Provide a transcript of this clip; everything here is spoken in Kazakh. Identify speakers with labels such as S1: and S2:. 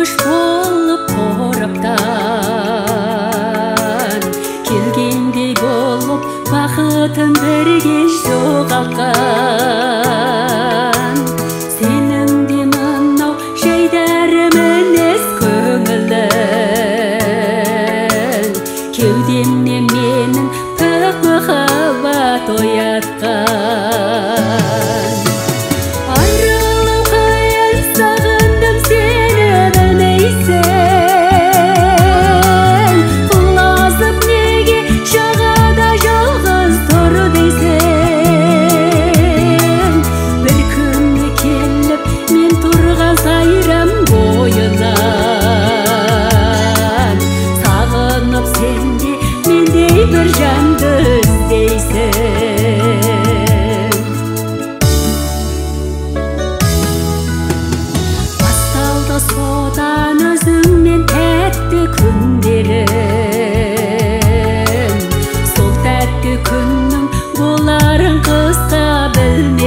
S1: Kuş bolup toraptan kelgendek olup bakıtın bergen жоғалтқан senin de mınau şeyderim enes көңілін кеудемне менің пәк махаббат оятқан арылып сағындым сені білмейсің құлазып неге жағада жалғыз тұр дейсің бір күнге келіп мен тұрған сайрам бойынан сағынып сенде мендей бір жанды іздейсің басталды содан өзіңмен тәтті күндерім сол тәтті күннің боларын қысқа білме